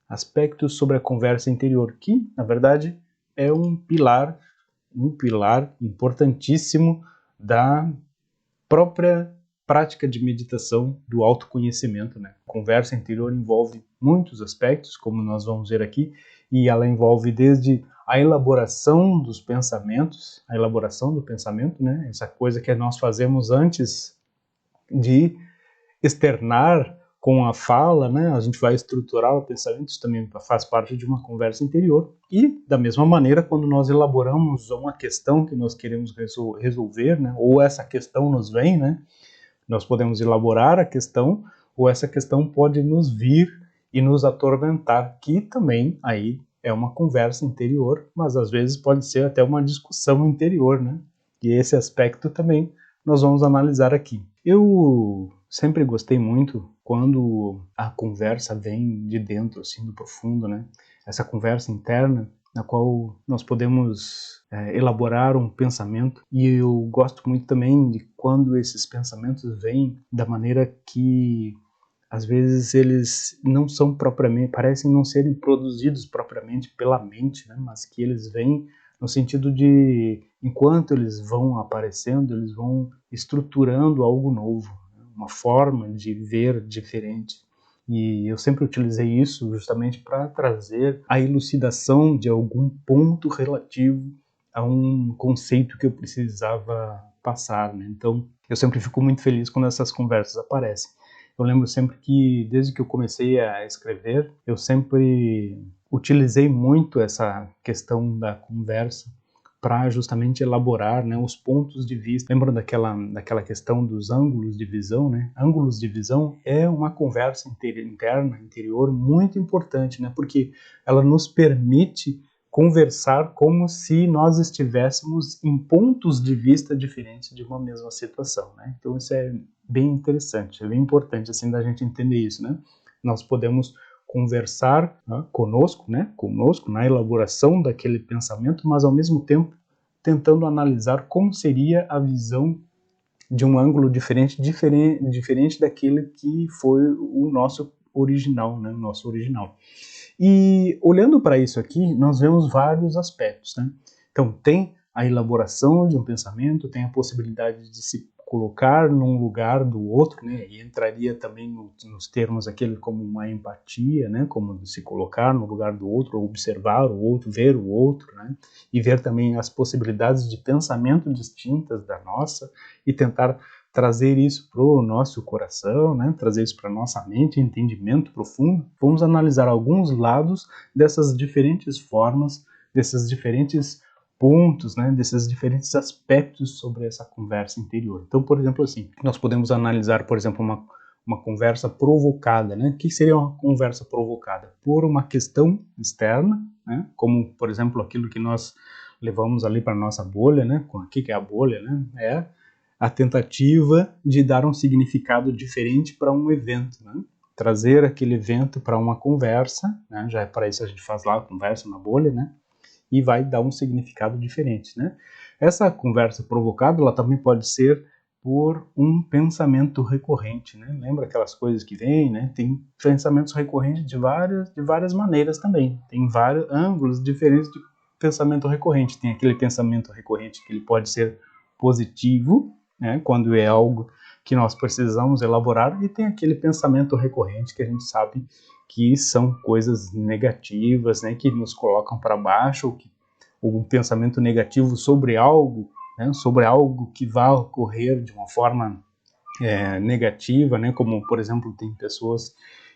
aspectos sobre a conversa interior, que, na verdade, é um pilar importantíssimo da própria prática de meditação, do autoconhecimento, né? A conversa interior envolve muitos aspectos, como nós vamos ver aqui, e ela envolve desde a elaboração dos pensamentos, a elaboração do pensamento, né? Essa coisa que nós fazemos antes de externar com a fala, né? A gente vai estruturar o pensamento, isso também faz parte de uma conversa interior. E, da mesma maneira, quando nós elaboramos uma questão que nós queremos resolver, né? Ou essa questão nos vem, né? Nós podemos elaborar a questão, ou essa questão pode nos vir e nos atormentar, que também aí é uma conversa interior, mas às vezes pode ser até uma discussão interior, né? E esse aspecto também nós vamos analisar aqui. Eu sempre gostei muito quando a conversa vem de dentro, assim, do profundo, né? Essa conversa interna, na qual nós podemos elaborar um pensamento, e eu gosto muito também de quando esses pensamentos vêm da maneira que às vezes eles não são propriamente, parecem não serem produzidos propriamente pela mente, né? Mas que eles vêm no sentido de, enquanto eles vão aparecendo, eles vão estruturando algo novo, uma forma de ver diferente. E eu sempre utilizei isso justamente para trazer a elucidação de algum ponto relativo a um conceito que eu precisava passar, né? Então, eu sempre fico muito feliz quando essas conversas aparecem. Eu lembro sempre que, desde que eu comecei a escrever, eu sempre utilizei muito essa questão da conversa para justamente elaborar, né, os pontos de vista. Lembra daquela questão dos ângulos de visão, né? Ângulos de visão é uma conversa interna, interior, muito importante, né? Porque ela nos permite conversar como se nós estivéssemos em pontos de vista diferentes de uma mesma situação, né? Então isso é bem interessante, é bem importante assim da gente entender isso, né? Nós podemos conversar, né, conosco na elaboração daquele pensamento, mas ao mesmo tempo tentando analisar como seria a visão de um ângulo diferente daquele que foi o nosso original, né? O nosso original. E olhando para isso aqui, nós vemos vários aspectos, né? Então tem a elaboração de um pensamento, tem a possibilidade de se colocar num lugar do outro, né? E entraria também nos termos aquele como uma empatia, né? Como se colocar no lugar do outro, observar o outro, ver o outro, né? E ver também as possibilidades de pensamento distintas da nossa e tentar trazer isso para o nosso coração, né? Trazer isso para a nossa mente, entendimento profundo. Vamos analisar alguns lados dessas diferentes formas, desses diferentes pontos, né, desses diferentes aspectos sobre essa conversa interior. Então, por exemplo, assim, nós podemos analisar, por exemplo, uma conversa provocada, né? O que seria uma conversa provocada? Por uma questão externa, né? Como, por exemplo, aquilo que nós levamos ali para a nossa bolha, né? O que é a bolha, né? É a tentativa de dar um significado diferente para um evento, né? Trazer aquele evento para uma conversa, né? Já é para isso a gente faz lá a conversa na bolha, né? E vai dar um significado diferente, né? Essa conversa provocada, ela também pode ser por um pensamento recorrente, né? Lembra aquelas coisas que vêm, né? Tem pensamentos recorrentes de várias maneiras também. Tem vários ângulos diferentes de pensamento recorrente. Tem aquele pensamento recorrente que ele pode ser positivo, né? Quando é algo que nós precisamos elaborar, e tem aquele pensamento recorrente que a gente sabe que são coisas negativas, né, que nos colocam para baixo, ou um pensamento negativo sobre algo, né, sobre algo que vai ocorrer de uma forma negativa, né, como, por exemplo, tem pessoas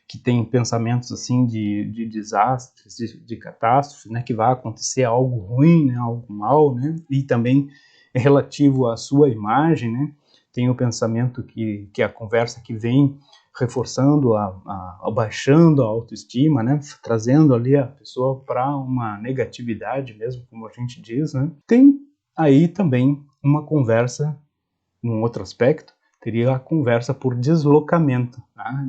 que têm pensamentos assim de desastres, de catástrofes, né, que vai acontecer algo ruim, né, algo mal, né, e também é relativo à sua imagem, né, tem o pensamento que a conversa que vem reforçando, abaixando a autoestima, né? Trazendo ali a pessoa para uma negatividade mesmo, como a gente diz, né? Tem aí também uma conversa, num outro aspecto, teria a conversa por deslocamento.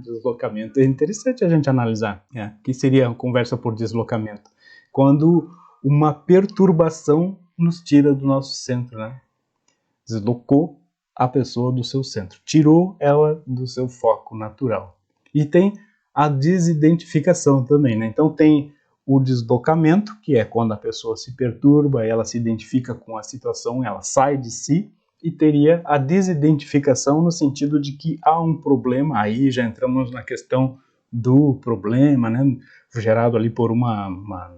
Deslocamento é interessante a gente analisar. O que seria a conversa por deslocamento? Quando uma perturbação nos tira do nosso centro, né? Deslocou a pessoa do seu centro, tirou ela do seu foco natural. E tem a desidentificação também, né? Então tem o deslocamento, que é quando a pessoa se perturba, ela se identifica com a situação, ela sai de si, e teria a desidentificação no sentido de que há um problema, aí já entramos na questão do problema, né, gerado ali por uma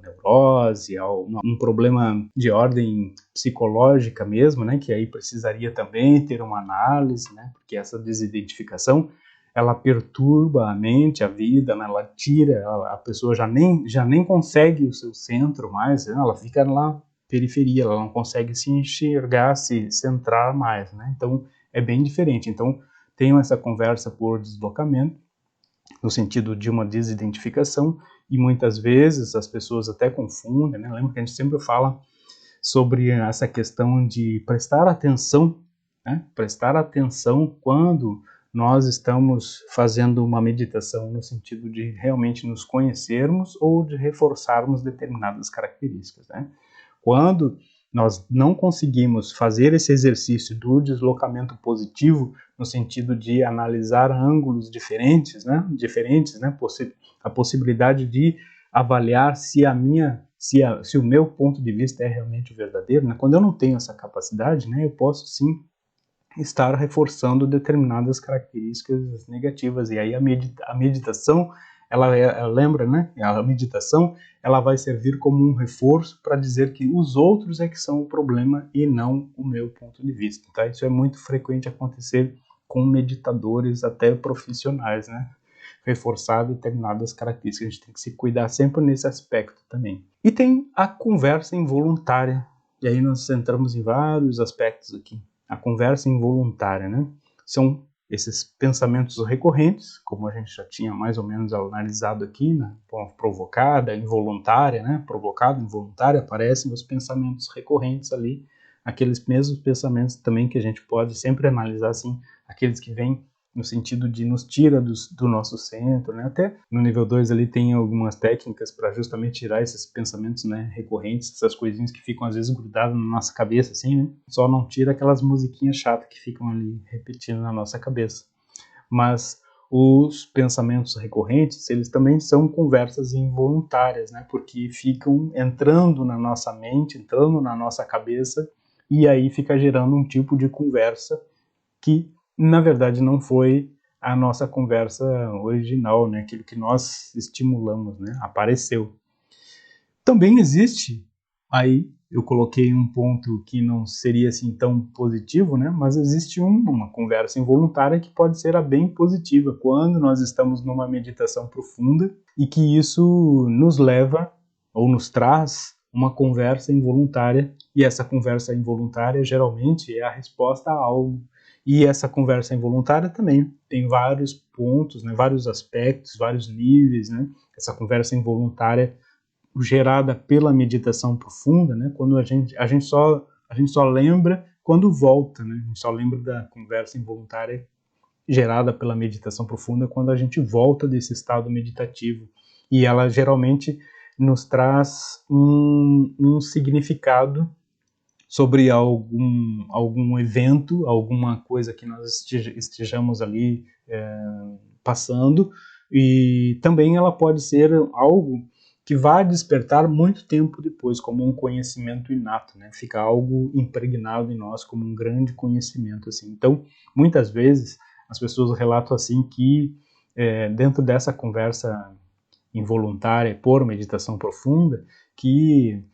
neurose, um problema de ordem psicológica mesmo, né, que aí precisaria também ter uma análise, né, porque essa desidentificação ela perturba a mente, a vida, né, ela tira, a pessoa já nem consegue o seu centro mais, né, ela fica lá periferia, ela não consegue se enxergar, se centrar mais, né, então é bem diferente. Então tenho essa conversa por deslocamento, no sentido de uma desidentificação, e muitas vezes as pessoas até confundem, né? Lembra que a gente sempre fala sobre essa questão de prestar atenção, né? Prestar atenção quando nós estamos fazendo uma meditação no sentido de realmente nos conhecermos ou de reforçarmos determinadas características, né? Quando nós não conseguimos fazer esse exercício do deslocamento positivo, no sentido de analisar ângulos diferentes, né? A possibilidade de avaliar se o meu ponto de vista é realmente o verdadeiro, né? Quando eu não tenho essa capacidade, né, eu posso sim estar reforçando determinadas características negativas, e aí a meditação, ela lembra, né? A meditação, ela vai servir como um reforço para dizer que os outros é que são o problema e não o meu ponto de vista, tá? Isso é muito frequente acontecer com meditadores até profissionais, né? Reforçar determinadas características, a gente tem que se cuidar sempre nesse aspecto também. E tem a conversa involuntária, e aí nós entramos em vários aspectos aqui. A conversa involuntária, né? São esses pensamentos recorrentes, como a gente já tinha mais ou menos analisado aqui, né? Provocada, involuntária, né? Provocada, involuntária, aparecem os pensamentos recorrentes ali, aqueles mesmos pensamentos também que a gente pode sempre analisar assim, aqueles que vêm no sentido de nos tira do nosso centro, né? Até no nível 2 ali tem algumas técnicas para justamente tirar esses pensamentos, né, recorrentes, essas coisinhas que ficam às vezes grudadas na nossa cabeça, assim, né? Só não tira aquelas musiquinhas chatas que ficam ali repetindo na nossa cabeça. Mas os pensamentos recorrentes, eles também são conversas involuntárias, né? Porque ficam entrando na nossa mente, entrando na nossa cabeça, e aí fica gerando um tipo de conversa que na verdade não foi a nossa conversa original, né? Aquilo que nós estimulamos, né? Apareceu. Também existe, aí eu coloquei um ponto que não seria assim tão positivo, né? Mas existe uma conversa involuntária que pode ser a bem positiva, quando nós estamos numa meditação profunda e que isso nos leva ou nos traz uma conversa involuntária, e essa conversa involuntária geralmente é a resposta a algo. E essa conversa involuntária também tem vários pontos, né, vários aspectos, vários níveis, né? Essa conversa involuntária gerada pela meditação profunda, né? Quando a gente só lembra quando volta, né? A gente só lembra da conversa involuntária gerada pela meditação profunda quando a gente volta desse estado meditativo, e ela geralmente nos traz um significado sobre algum evento, alguma coisa que nós estejamos ali passando, e também ela pode ser algo que vai despertar muito tempo depois, como um conhecimento inato, né? Fica algo impregnado em nós como um grande conhecimento, assim. Então, muitas vezes, as pessoas relatam assim que dentro dessa conversa involuntária por meditação profunda, que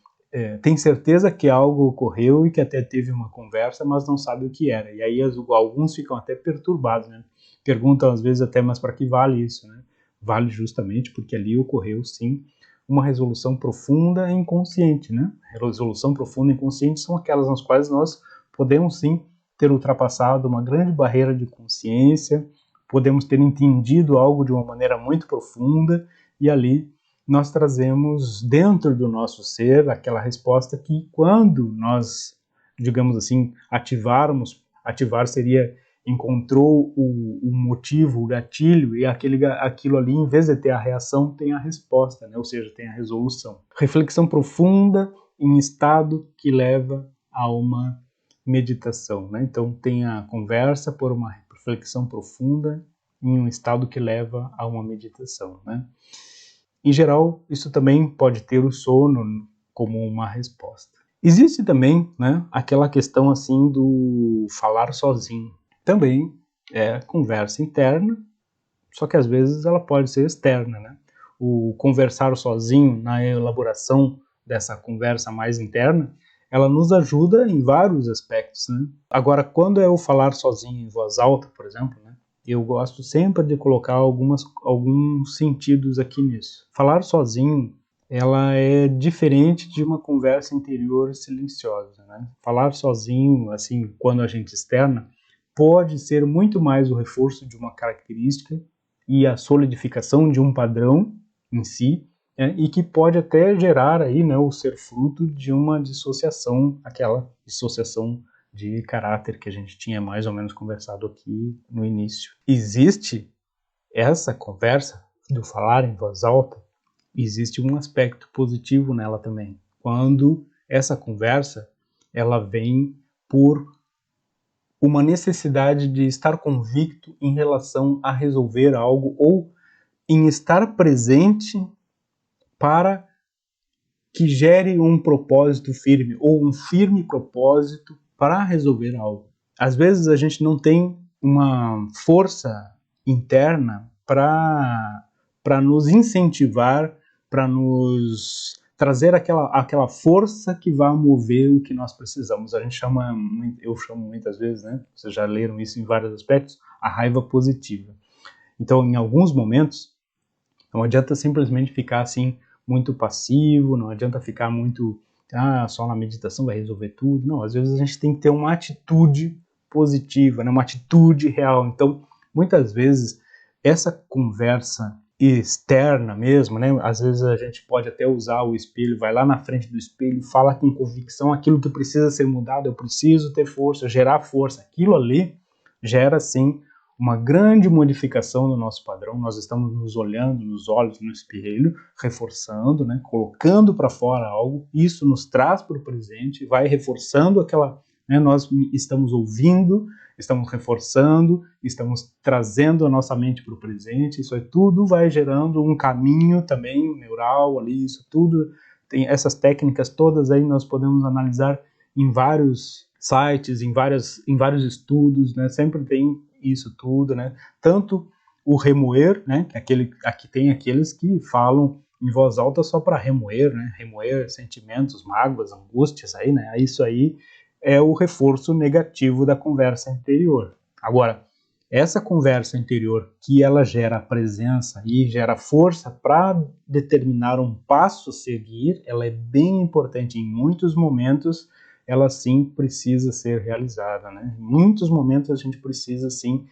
tem certeza que algo ocorreu e que até teve uma conversa, mas não sabe o que era. E aí alguns ficam até perturbados, né? Perguntam às vezes até, mas para que vale isso, né? Vale justamente porque ali ocorreu sim uma resolução profunda e inconsciente, né? Resolução profunda e inconsciente são aquelas nas quais nós podemos sim ter ultrapassado uma grande barreira de consciência, podemos ter entendido algo de uma maneira muito profunda, e ali nós trazemos dentro do nosso ser aquela resposta que, quando nós, digamos assim, ativar seria encontrou o motivo, o gatilho, e aquilo ali, em vez de ter a reação, tem a resposta, né? Ou seja, tem a resolução. Reflexão profunda em estado que leva a uma meditação, né? Então tem a conversa por uma reflexão profunda em um estado que leva a uma meditação, né? Em geral, isso também pode ter o sono como uma resposta. Existe também, né, aquela questão assim do falar sozinho. Também é conversa interna, só que às vezes ela pode ser externa, né? O conversar sozinho na elaboração dessa conversa mais interna, ela nos ajuda em vários aspectos, né? Agora, quando é o falar sozinho em voz alta, por exemplo, né, eu gosto sempre de colocar alguns sentidos aqui nisso. Falar sozinho, ela é diferente de uma conversa interior silenciosa, né? Falar sozinho, assim, quando a gente externa, pode ser muito mais o reforço de uma característica e a solidificação de um padrão em si, e que pode até gerar aí, né, o ser fruto de uma dissociação, aquela dissociação de caráter que a gente tinha mais ou menos conversado aqui no início. Existe essa conversa do falar em voz alta, existe um aspecto positivo nela também. Quando essa conversa ela vem por uma necessidade de estar convicto em relação a resolver algo ou em estar presente para que gere um propósito firme ou um firme propósito para resolver algo. Às vezes a gente não tem uma força interna para nos incentivar, para nos trazer aquela força que vai mover o que nós precisamos. A gente chama, eu chamo muitas vezes, né? Vocês já leram isso em vários aspectos, a raiva positiva. Então, em alguns momentos, não adianta simplesmente ficar assim muito passivo, não adianta ficar muito, só na meditação vai resolver tudo. Não, às vezes a gente tem que ter uma atitude positiva, né? Uma atitude real. Então, muitas vezes, essa conversa externa mesmo, né? Às vezes a gente pode até usar o espelho, vai lá na frente do espelho, fala com convicção aquilo que precisa ser mudado, eu preciso ter força, gerar força. Aquilo ali gera, sim, uma grande modificação no nosso padrão. Nós estamos nos olhando nos olhos, no espelho, reforçando, né, colocando para fora algo. Isso nos traz para o presente, vai reforçando aquela, né, nós estamos ouvindo, estamos reforçando, estamos trazendo a nossa mente para o presente. Isso aí tudo vai gerando um caminho também neural ali, isso tudo tem essas técnicas todas aí nós podemos analisar em vários sites, em vários estudos, né? Sempre tem isso tudo, né? Tanto o remoer, né? Aqui tem aqueles que falam em voz alta só para remoer, né? Remoer sentimentos, mágoas, angústias, aí, né? Isso aí é o reforço negativo da conversa interior. Agora, essa conversa interior que ela gera presença e gera força para determinar um passo a seguir, ela é bem importante em muitos momentos. Ela sim precisa ser realizada, né? Em muitos momentos a gente precisa sim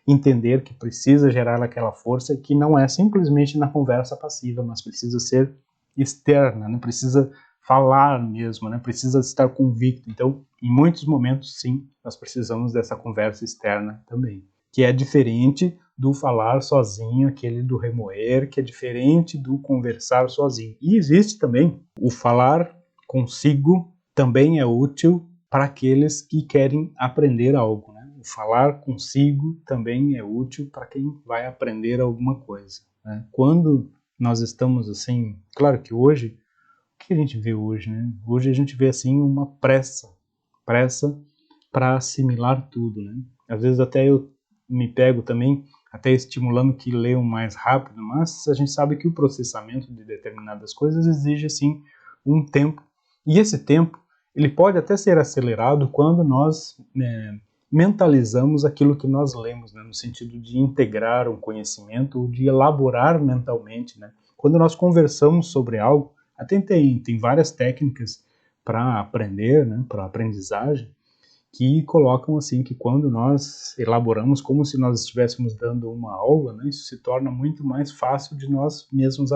entender que precisa gerar aquela força que não é simplesmente na conversa passiva, mas precisa ser externa, né? Precisa falar mesmo, né? Precisa estar convicto. Então, em muitos momentos, sim, nós precisamos dessa conversa externa também, que é diferente do falar sozinho, aquele do remoer, que é diferente do conversar sozinho. E existe também o falar consigo, também é útil para aqueles que querem aprender algo, né? O falar consigo também é útil para quem vai aprender alguma coisa, né? Quando nós estamos assim, claro que hoje, o que a gente vê hoje, né? Hoje a gente vê assim uma pressa para assimilar tudo, né? Às vezes até eu me pego também até estimulando que leiam mais rápido, mas a gente sabe que o processamento de determinadas coisas exige assim um tempo, e esse tempo ele pode até ser acelerado quando nós mentalizamos aquilo que nós lemos, né, no sentido de integrar um conhecimento ou de elaborar mentalmente, né? Quando nós conversamos sobre algo, até tem várias técnicas para aprender, né, para aprendizagem, que colocam assim que quando nós elaboramos como se nós estivéssemos dando uma aula, né, isso se torna muito mais fácil de nós mesmos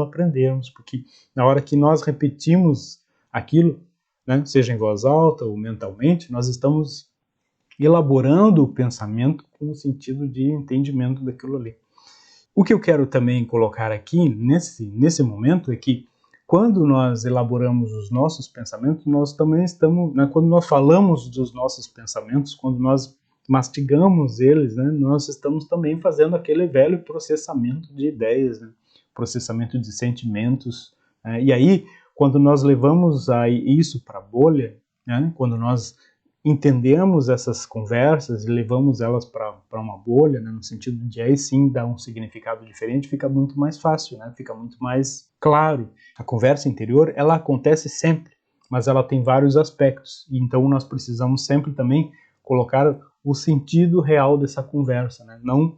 aprendermos, porque na hora que nós repetimos aquilo, né, seja em voz alta ou mentalmente, nós estamos elaborando o pensamento com o sentido de entendimento daquilo ali. O que eu quero também colocar aqui nesse momento é que quando nós elaboramos os nossos pensamentos, nós também estamos, né, quando nós falamos dos nossos pensamentos, quando nós mastigamos eles, né, nós estamos também fazendo aquele velho processamento de ideias, né, processamento de sentimentos. E aí, quando nós levamos isso para a bolha, né, quando nós entendemos essas conversas e levamos elas para uma bolha, né, no sentido de aí sim dar um significado diferente, fica muito mais fácil, né, fica muito mais claro. A conversa interior, ela acontece sempre, mas ela tem vários aspectos, então nós precisamos sempre também colocar o sentido real dessa conversa, né, não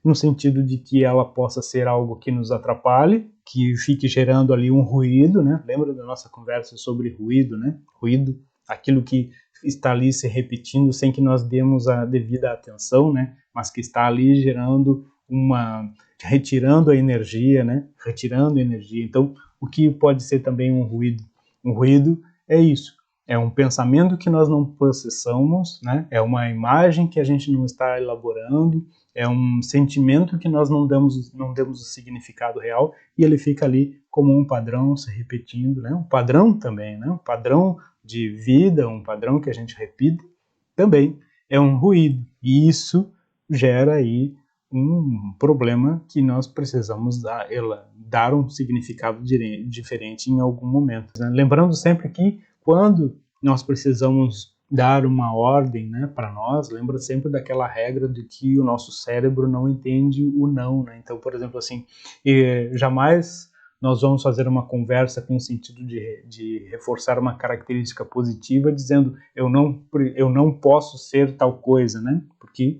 no sentido de que ela possa ser algo que nos atrapalhe, que fique gerando ali um ruído, né? Lembra da nossa conversa sobre ruído, né? Ruído, aquilo que está ali se repetindo sem que nós demos a devida atenção, né? Mas que está ali gerando retirando a energia, né? Retirando energia. Então, o que pode ser também um ruído? Um ruído é isso. É um pensamento que nós não processamos, né? É uma imagem que a gente não está elaborando, é um sentimento que nós não demos o significado real e ele fica ali como um padrão se repetindo, né? Um padrão também, né? Um padrão de vida, um padrão que a gente repite, também é um ruído. E isso gera aí um problema que nós precisamos dar um significado diferente em algum momento, né? Lembrando sempre que quando nós precisamos dar uma ordem, né, para nós, lembra sempre daquela regra de que o nosso cérebro não entende o não, né? Então, por exemplo, assim, jamais nós vamos fazer uma conversa com o sentido de reforçar uma característica positiva, dizendo eu não posso ser tal coisa, né? Porque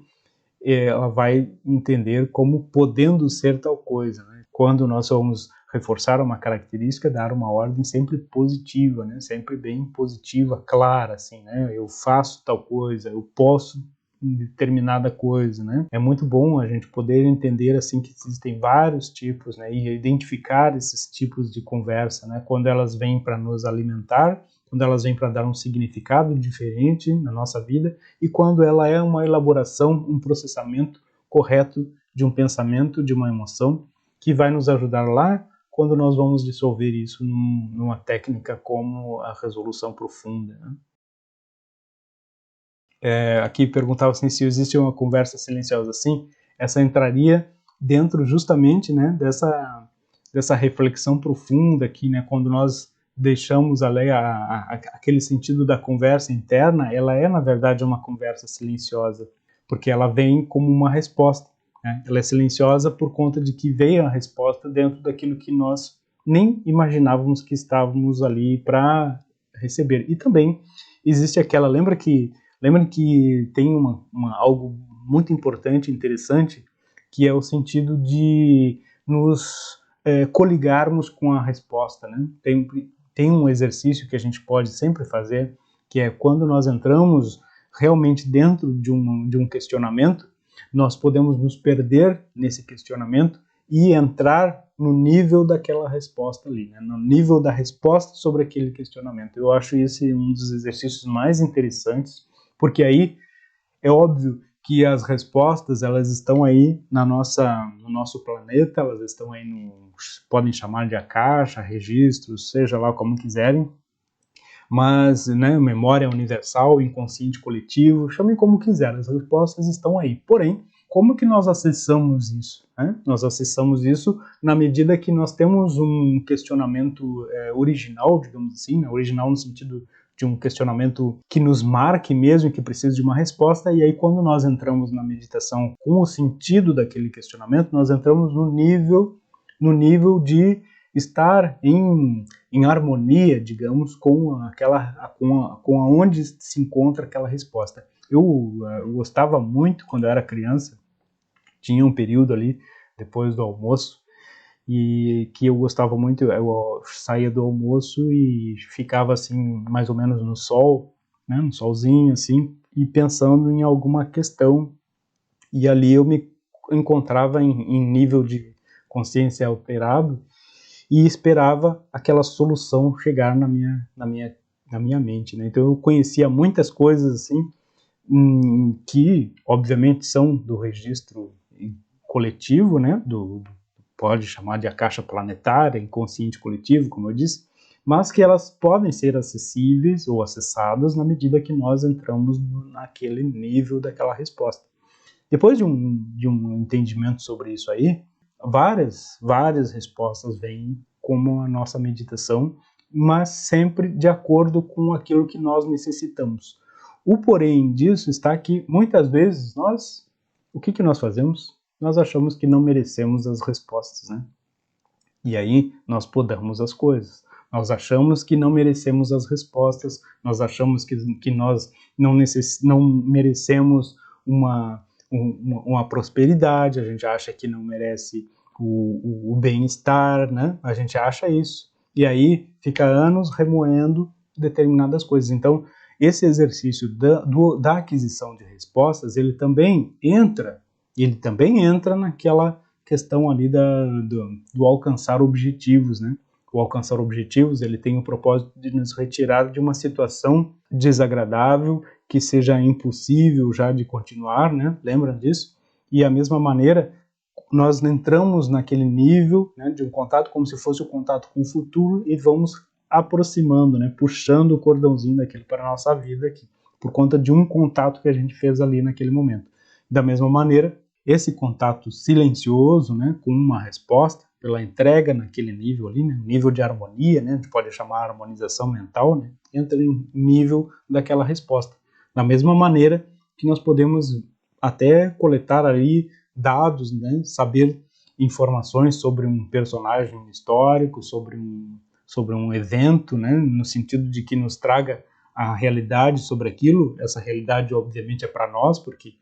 ela vai entender como podendo ser tal coisa, né? Quando nós vamos reforçar uma característica, dar uma ordem sempre positiva, né? Sempre bem positiva, clara, assim, né? Eu faço tal coisa, eu posso determinada coisa, né? É muito bom a gente poder entender assim que existem vários tipos, né? E identificar esses tipos de conversa, né? Quando elas vêm para nos alimentar, quando elas vêm para dar um significado diferente na nossa vida e quando ela é uma elaboração, um processamento correto de um pensamento, de uma emoção que vai nos ajudar lá quando nós vamos dissolver isso numa técnica como a resolução profunda, né? Aqui perguntava assim, se existe uma conversa silenciosa assim, essa entraria dentro justamente, né, dessa reflexão profunda aqui, né, quando nós deixamos ali aquele sentido da conversa interna, ela é na verdade uma conversa silenciosa, porque ela vem como uma resposta, né? Ela é silenciosa por conta de que veio a resposta dentro daquilo que nós nem imaginávamos que estávamos ali para receber. E também existe aquela, lembrem que tem algo muito importante, interessante, que é o sentido de nos coligarmos com a resposta, né? Tem um exercício que a gente pode sempre fazer, que é quando nós entramos realmente dentro de um questionamento, nós podemos nos perder nesse questionamento e entrar no nível daquela resposta ali, né? No nível da resposta sobre aquele questionamento. Eu acho esse um dos exercícios mais interessantes, porque aí é óbvio que as respostas elas estão aí no nosso planeta, elas estão aí podem chamar de caixa, registros, seja lá como quiserem, mas, né, memória universal, inconsciente coletivo, chamem como quiser, as respostas estão aí. Porém, como que nós acessamos isso, né? Nós acessamos isso na medida que nós temos um questionamento original, digamos assim, né? Original no sentido de um questionamento que nos marque mesmo, que precisa de uma resposta, e aí quando nós entramos na meditação com o sentido daquele questionamento, nós entramos no nível de estar em harmonia, digamos, com onde se encontra aquela resposta. Eu gostava muito, quando eu era criança, tinha um período ali, depois do almoço, e que eu gostava muito, eu saía do almoço e ficava assim, mais ou menos no sol, né, no solzinho assim, e pensando em alguma questão, e ali eu me encontrava em nível de consciência alterado, e esperava aquela solução chegar na minha mente, né? Então eu conhecia muitas coisas assim, que obviamente são do registro coletivo, né? Pode chamar de a caixa planetária, inconsciente coletivo, como eu disse, mas que elas podem ser acessíveis ou acessadas na medida que nós entramos naquele nível daquela resposta. Depois de um entendimento sobre isso aí, várias respostas vêm como a nossa meditação, mas sempre de acordo com aquilo que nós necessitamos. O porém disso está que muitas vezes o que nós fazemos? Nós achamos que não merecemos as respostas, né? E aí nós podamos as coisas. Nós achamos que não merecemos as respostas, nós achamos que nós não merecemos uma prosperidade, a gente acha que não merece o bem-estar, né? A gente acha isso. E aí fica anos remoendo determinadas coisas. Então, esse exercício da aquisição de respostas, ele também entra naquela questão ali do alcançar objetivos, né? O alcançar objetivos, ele tem o propósito de nos retirar de uma situação desagradável, que seja impossível já de continuar, né? Lembra disso? E a mesma maneira, nós entramos naquele nível, né, de um contato como se fosse o contato com o futuro e vamos aproximando, né, puxando o cordãozinho daquele para a nossa vida aqui, por conta de um contato que a gente fez ali naquele momento. Da mesma maneira, esse contato silencioso, né, com uma resposta, pela entrega naquele nível ali, né, nível de harmonia, né, a gente pode chamar harmonização mental, né, entra em nível daquela resposta. Da mesma maneira que nós podemos até coletar ali dados, né, saber informações sobre um personagem histórico, sobre um evento, né, no sentido de que nos traga a realidade sobre aquilo. Essa realidade, obviamente, é para nós, porque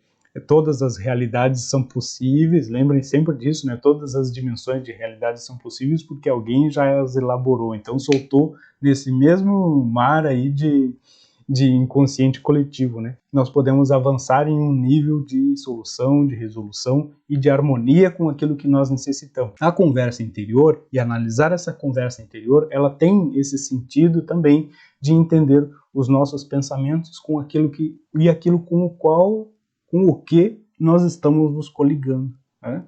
todas as realidades são possíveis, lembrem sempre disso, né? Todas as dimensões de realidade são possíveis porque alguém já as elaborou, então soltou nesse mesmo mar aí de inconsciente coletivo, né? Nós podemos avançar em um nível de solução, de resolução e de harmonia com aquilo que nós necessitamos. A conversa interior, e analisar essa conversa interior, ela tem esse sentido também de entender os nossos pensamentos com aquilo com o que nós estamos nos coligando, né?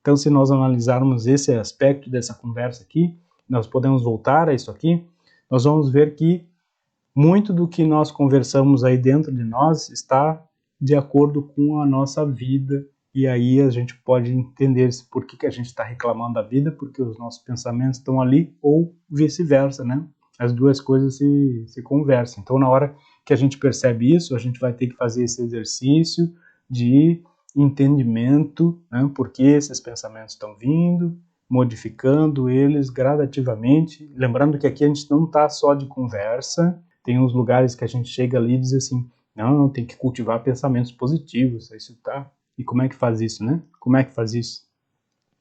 Então, se nós analisarmos esse aspecto dessa conversa aqui, nós podemos voltar a isso aqui, nós vamos ver que muito do que nós conversamos aí dentro de nós está de acordo com a nossa vida, e aí a gente pode entender por que a gente está reclamando da vida, porque os nossos pensamentos estão ali, ou vice-versa, né? As duas coisas se conversam. Então, na hora que a gente percebe isso, a gente vai ter que fazer esse exercício de entendimento, né? Por que esses pensamentos estão vindo, modificando eles gradativamente. Lembrando que aqui a gente não está só de conversa, tem uns lugares que a gente chega ali e diz assim, não, tem que cultivar pensamentos positivos, isso tá. E como é que faz isso, né? Como é que faz isso?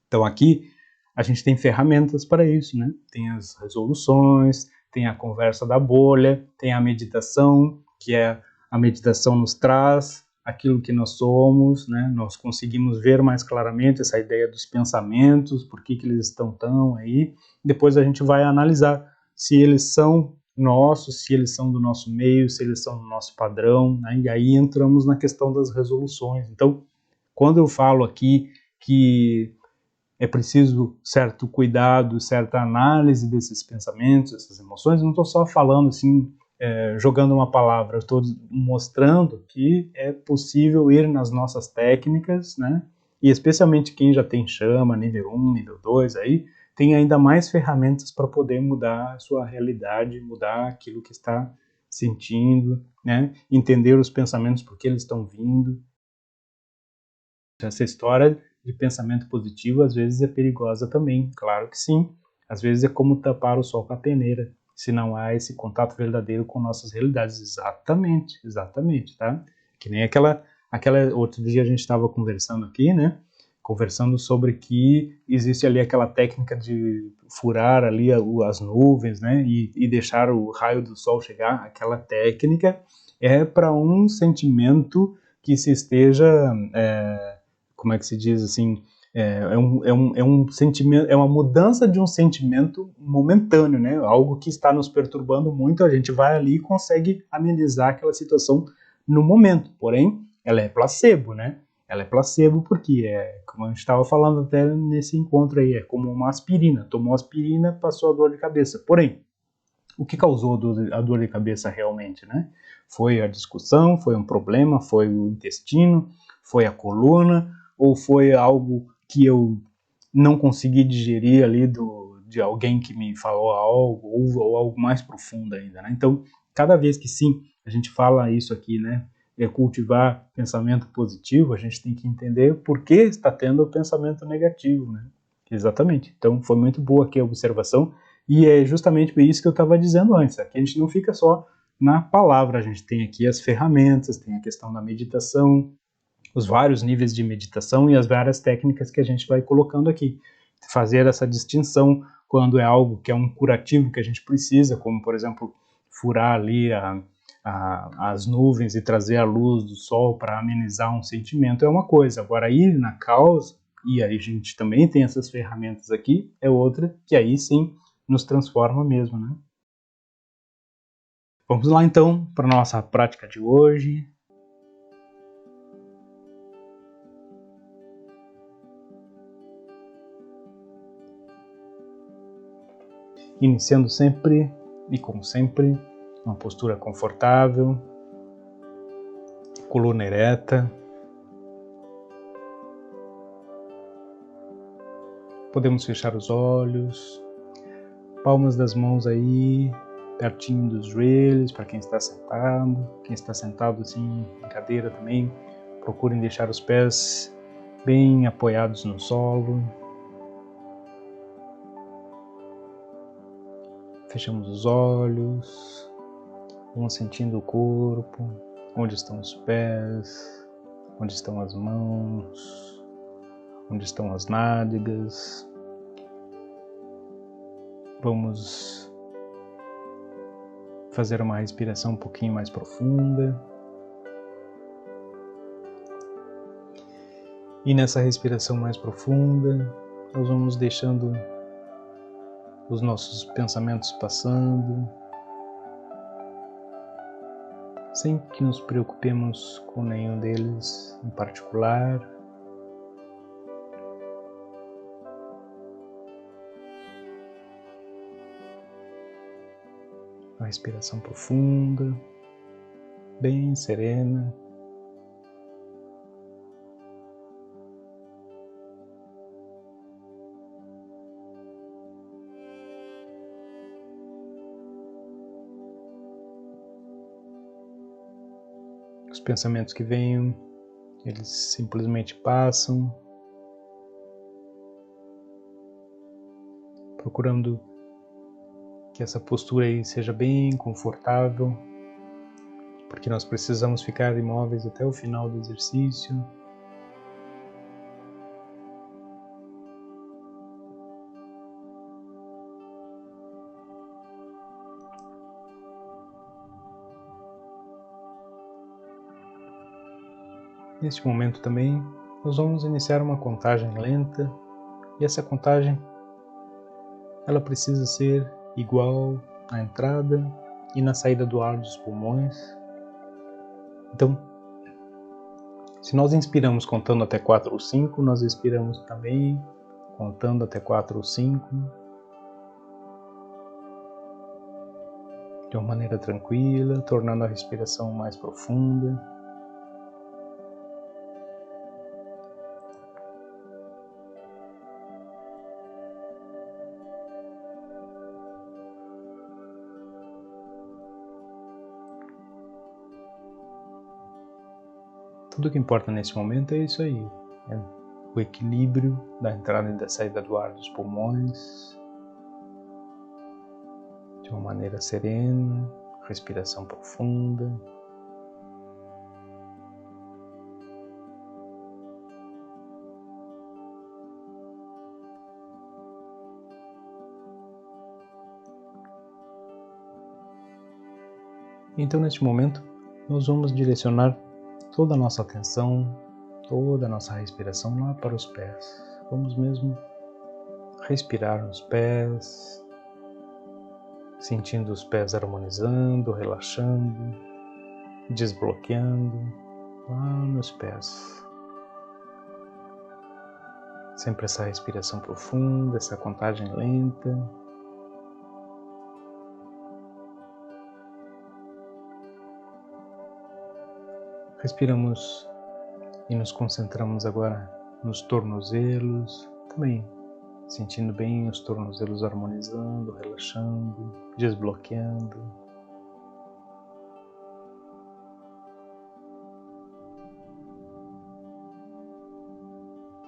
Então aqui a gente tem ferramentas para isso, né? Tem as resoluções, tem a conversa da bolha, tem a meditação, que é a meditação nos traz aquilo que nós somos, né? Nós conseguimos ver mais claramente essa ideia dos pensamentos, por que eles estão tão aí. Depois a gente vai analisar se eles são nossos, se eles são do nosso meio, se eles são do nosso padrão, né? E aí entramos na questão das resoluções. Então, quando eu falo aqui que é preciso certo cuidado, certa análise desses pensamentos, dessas emoções, eu não estou só falando assim, jogando uma palavra, eu estou mostrando que é possível ir nas nossas técnicas, né? E especialmente quem já tem chama, nível 1, nível 2, aí, tem ainda mais ferramentas para poder mudar a sua realidade, mudar aquilo que está sentindo, né? Entender os pensamentos, por que eles estão vindo. Essa história de pensamento positivo às vezes é perigosa também, claro que sim. Às vezes é como tapar o sol com a peneira, se não há esse contato verdadeiro com nossas realidades. Exatamente, tá? Que nem aquela outro dia a gente estava conversando aqui, né? Conversando sobre que existe ali aquela técnica de furar ali as nuvens, né? E deixar o raio do sol chegar. Aquela técnica é para um sentimento que se esteja, como é que se diz assim, um sentimento, é uma mudança de um sentimento momentâneo, né? Algo que está nos perturbando muito, a gente vai ali e consegue amenizar aquela situação no momento. Porém, ela é placebo, né? Ela é placebo porque como a gente estava falando até nesse encontro aí, é como uma aspirina. Tomou aspirina, passou a dor de cabeça. Porém, o que causou a dor de cabeça realmente, né? Foi a discussão, foi um problema, foi o intestino, foi a coluna, ou foi algo que eu não consegui digerir ali de alguém que me falou algo, ou algo mais profundo ainda, né? Então, cada vez que sim, a gente fala isso aqui, né? É cultivar pensamento positivo, a gente tem que entender por que está tendo o pensamento negativo, né? Exatamente. Então, foi muito boa aqui a observação, e é justamente por isso que eu estava dizendo antes. Aqui a gente não fica só na palavra, a gente tem aqui as ferramentas, tem a questão da meditação, os vários níveis de meditação e as várias técnicas que a gente vai colocando aqui. Fazer essa distinção quando é algo que é um curativo que a gente precisa, como, por exemplo, furar ali as nuvens e trazer a luz do sol para amenizar um sentimento, é uma coisa. Agora, ir na causa, e aí a gente também tem essas ferramentas aqui, é outra que aí sim nos transforma mesmo, né? Vamos lá então para a nossa prática de hoje. Iniciando sempre e como sempre, uma postura confortável, coluna ereta. Podemos fechar os olhos, palmas das mãos aí, pertinho dos joelhos, para quem está sentado. Quem está sentado assim em cadeira também, procurem deixar os pés bem apoiados no solo. Fechamos os olhos, vamos sentindo o corpo, onde estão os pés, onde estão as mãos, onde estão as nádegas. Vamos fazer uma respiração um pouquinho mais profunda. E nessa respiração mais profunda, nós vamos deixando os nossos pensamentos passando, sem que nos preocupemos com nenhum deles em particular. Uma respiração profunda, bem serena. Os pensamentos que venham, eles simplesmente passam, procurando que essa postura aí seja bem confortável, porque nós precisamos ficar imóveis até o final do exercício. Neste momento também, nós vamos iniciar uma contagem lenta, e essa contagem, ela precisa ser igual na entrada e na saída do ar dos pulmões. Então, se nós inspiramos contando até 4 ou 5, nós expiramos também contando até 4 ou 5, de uma maneira tranquila, tornando a respiração mais profunda. Tudo que importa nesse momento é isso aí, é o equilíbrio da entrada e da saída do ar dos pulmões, de uma maneira serena, respiração profunda. Então, neste momento, nós vamos direcionar toda a nossa atenção, toda a nossa respiração lá para os pés. Vamos mesmo respirar nos pés, sentindo os pés harmonizando, relaxando, desbloqueando lá nos pés. Sempre essa respiração profunda, essa contagem lenta. Respiramos e nos concentramos agora nos tornozelos, também sentindo bem os tornozelos harmonizando, relaxando, desbloqueando.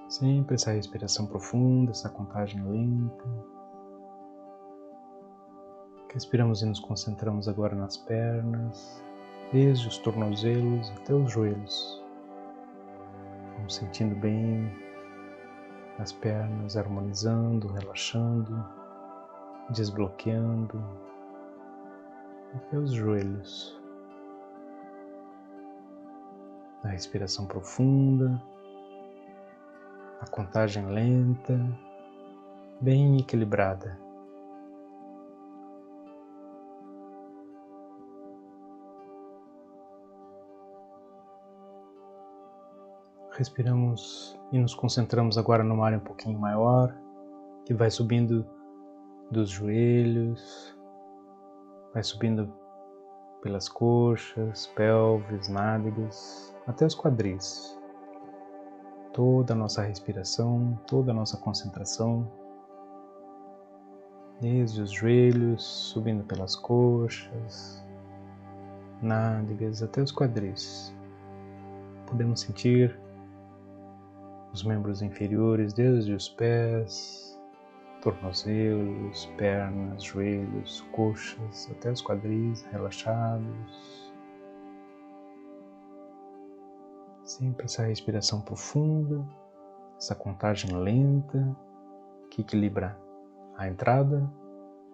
Sempre essa respiração profunda, essa contagem lenta. Respiramos e nos concentramos agora nas pernas, desde os tornozelos até os joelhos. Vamos sentindo bem as pernas harmonizando, relaxando, desbloqueando até os joelhos. A respiração profunda, a contagem lenta, bem equilibrada. Respiramos e nos concentramos agora numa área um pouquinho maior, que vai subindo dos joelhos, vai subindo pelas coxas, pelves, nádegas, até os quadris. Toda a nossa respiração, toda a nossa concentração, desde os joelhos, subindo pelas coxas, nádegas, até os quadris. Podemos sentir os membros inferiores, desde os pés, tornozelos, pernas, joelhos, coxas, até os quadris relaxados. Sempre essa respiração profunda, essa contagem lenta que equilibra a entrada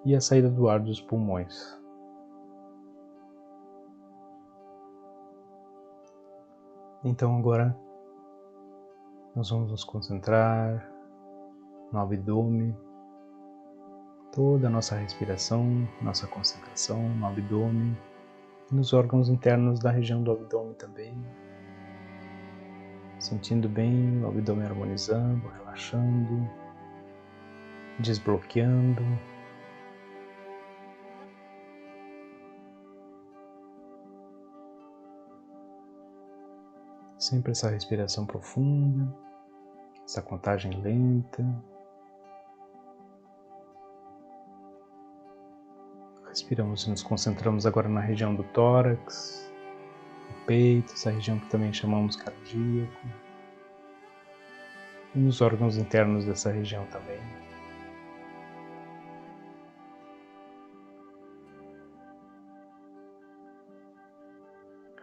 e a saída do ar dos pulmões. Então agora nós vamos nos concentrar no abdômen, toda a nossa respiração, nossa concentração no abdômen e nos órgãos internos da região do abdômen também. Sentindo bem o abdômen harmonizando, relaxando, desbloqueando. Sempre essa respiração profunda, essa contagem lenta. Respiramos e nos concentramos agora na região do tórax, no peito, essa região que também chamamos cardíaco. E nos órgãos internos dessa região também.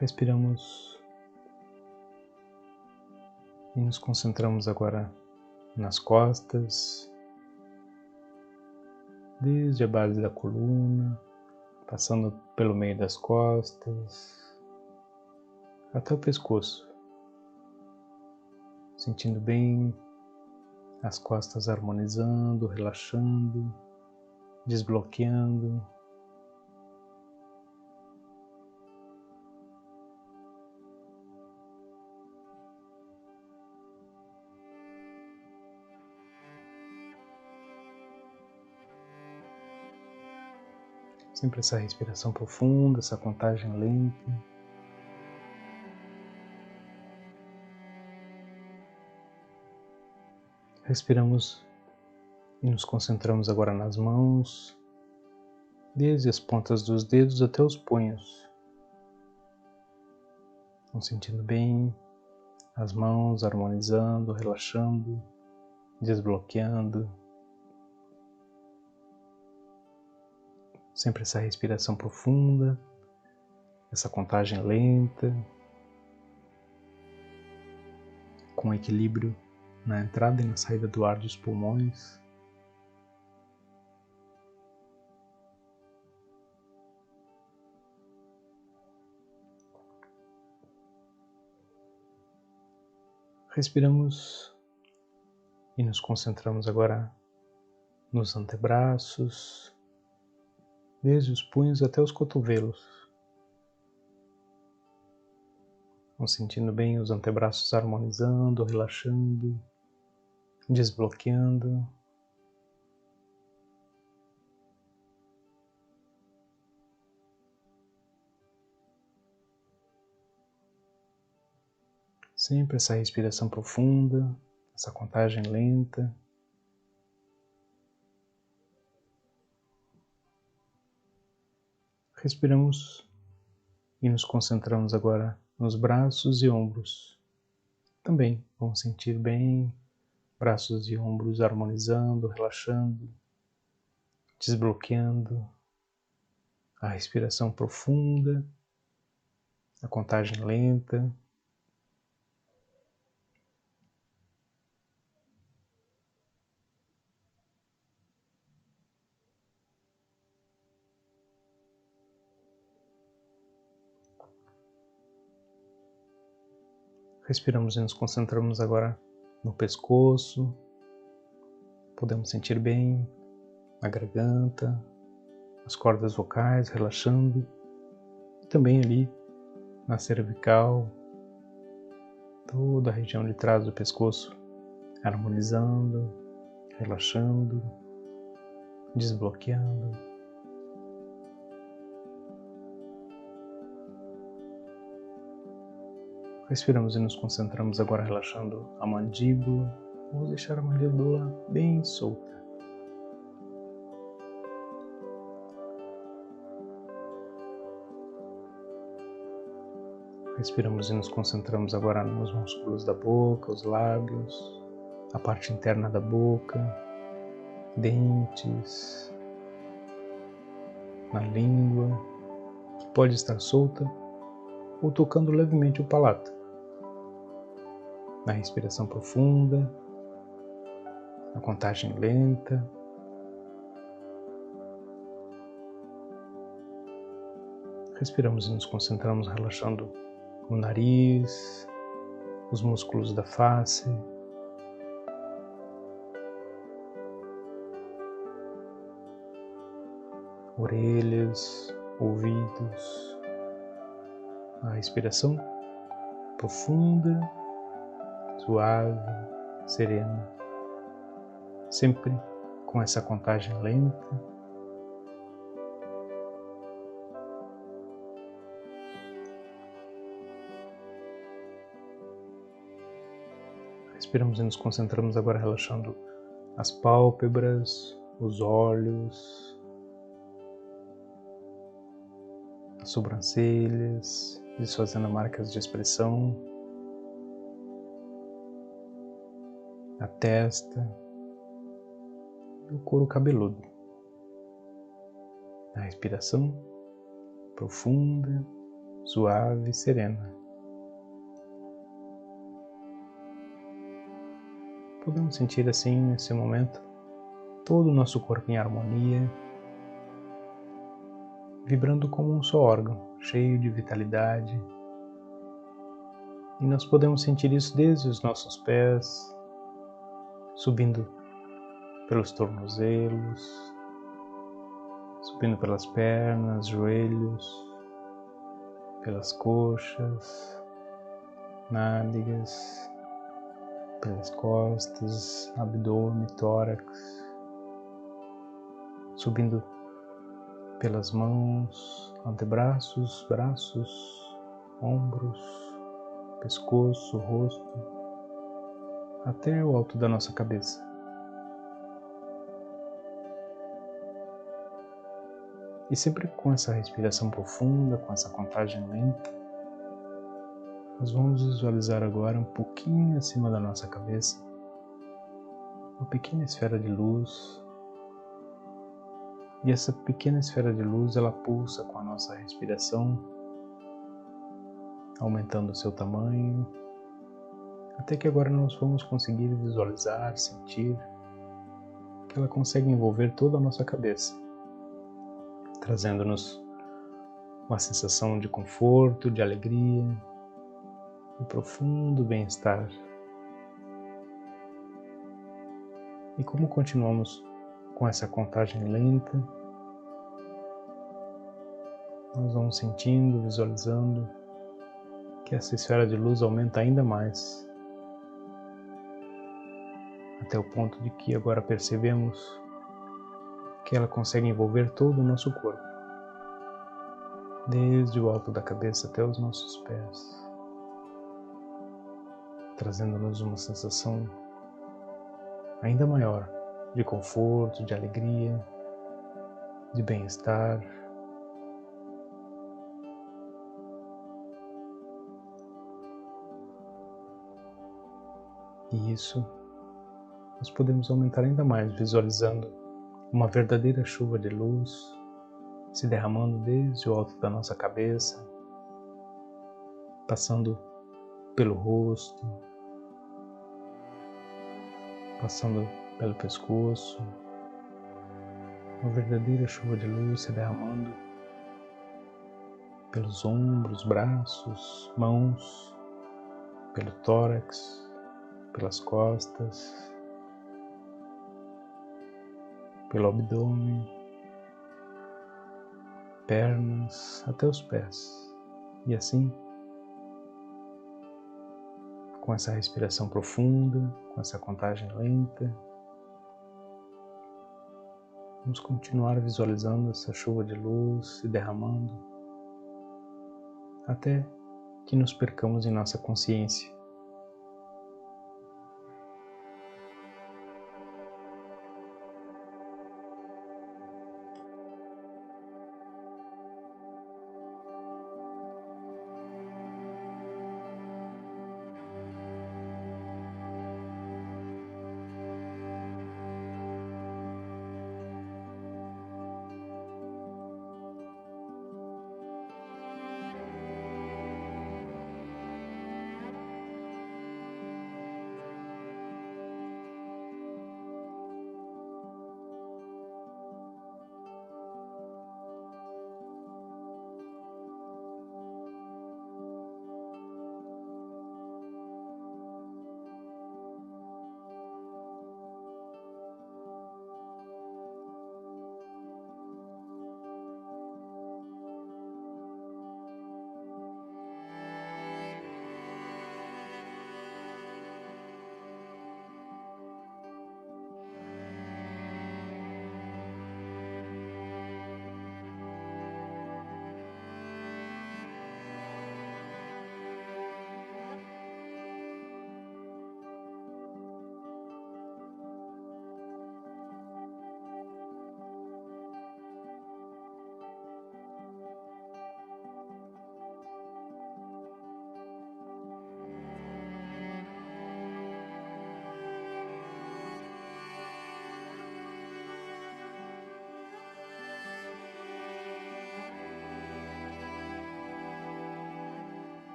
Respiramos e nos concentramos agora nas costas, desde a base da coluna, passando pelo meio das costas, até o pescoço, sentindo bem as costas harmonizando, relaxando, desbloqueando. Sempre essa respiração profunda, essa contagem lenta. Respiramos e nos concentramos agora nas mãos, desde as pontas dos dedos até os punhos. Vamos sentindo bem as mãos harmonizando, relaxando, desbloqueando. Sempre essa respiração profunda, essa contagem lenta, com equilíbrio na entrada e na saída do ar dos pulmões. Respiramos e nos concentramos agora nos antebraços, desde os punhos até os cotovelos. Vamos sentindo bem os antebraços harmonizando, relaxando, desbloqueando. Sempre essa respiração profunda, essa contagem lenta. Respiramos e nos concentramos agora nos braços e ombros. Também vamos sentir bem braços e ombros harmonizando, relaxando, desbloqueando a respiração profunda, a contagem lenta. Respiramos e nos concentramos agora no pescoço. Podemos sentir bem a garganta, as cordas vocais relaxando. E também ali na cervical, toda a região de trás do pescoço harmonizando, relaxando, desbloqueando. Respiramos e nos concentramos agora relaxando a mandíbula. Vamos deixar a mandíbula bem solta. Respiramos e nos concentramos agora nos músculos da boca, os lábios, a parte interna da boca, dentes, na língua, que pode estar solta ou tocando levemente o palato. Na respiração profunda, na contagem lenta. Respiramos e nos concentramos relaxando o nariz, os músculos da face, orelhas, ouvidos. A respiração profunda, suave, serena, sempre com essa contagem lenta. Respiramos e nos concentramos agora relaxando as pálpebras, os olhos, as sobrancelhas, desfazendo marcas de expressão, a testa e o couro cabeludo. A respiração profunda, suave e serena. Podemos sentir assim, nesse momento, todo o nosso corpo em harmonia, vibrando como um só órgão, cheio de vitalidade. E nós podemos sentir isso desde os nossos pés, subindo pelos tornozelos, subindo pelas pernas, joelhos, pelas coxas, nádegas, pelas costas, abdômen, tórax, subindo pelas mãos, antebraços, braços, ombros, pescoço, rosto, até o alto da nossa cabeça. E sempre com essa respiração profunda, com essa contagem lenta, nós vamos visualizar agora um pouquinho acima da nossa cabeça uma pequena esfera de luz. E essa pequena esfera de luz, ela pulsa com a nossa respiração, aumentando o seu tamanho, até que agora nós vamos conseguir visualizar, sentir que ela consegue envolver toda a nossa cabeça, trazendo-nos uma sensação de conforto, de alegria, de profundo bem-estar. E como continuamos com essa contagem lenta, nós vamos sentindo, visualizando que essa esfera de luz aumenta ainda mais, até o ponto de que agora percebemos que ela consegue envolver todo o nosso corpo, desde o alto da cabeça até os nossos pés. trazendo-nos uma sensação ainda maior de conforto, de alegria, de bem-estar. E isso nós podemos aumentar ainda mais, visualizando uma verdadeira chuva de luz se derramando desde o alto da nossa cabeça, passando pelo rosto, passando pelo pescoço, uma verdadeira chuva de luz se derramando pelos ombros, braços, mãos, pelo tórax, pelas costas, pelo abdômen, pernas, até os pés. E assim, com essa respiração profunda, com essa contagem lenta, vamos continuar visualizando essa chuva de luz se derramando até que nos percamos em nossa consciência.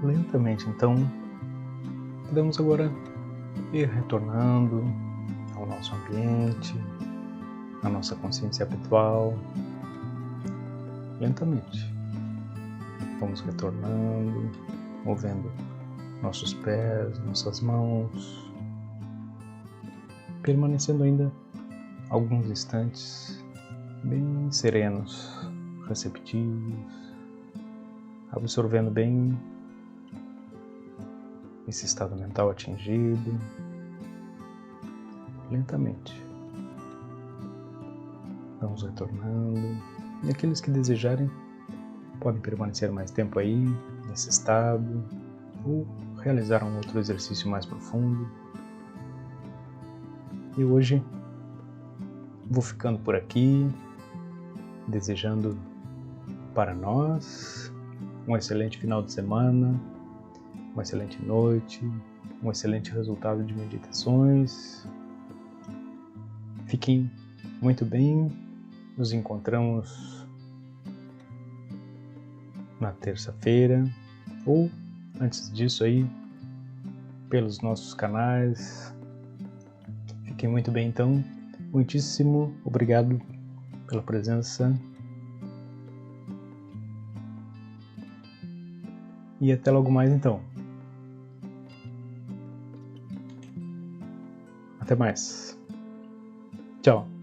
lentamente. Então, podemos agora ir retornando ao nosso ambiente, à nossa consciência habitual, lentamente. Vamos retornando, movendo nossos pés, nossas mãos, permanecendo ainda alguns instantes bem serenos, receptivos, absorvendo bem esse estado mental atingido, lentamente. Vamos retornando, e aqueles que desejarem podem permanecer mais tempo aí, nesse estado, ou realizar um outro exercício mais profundo. E hoje vou ficando por aqui, desejando para nós um excelente final de semana, uma excelente noite, um excelente resultado de meditações. Fiquem muito bem, nos encontramos na terça-feira, ou antes disso aí, pelos nossos canais. Fiquem muito bem então, muitíssimo obrigado pela presença e até logo mais então. Até mais. Tchau.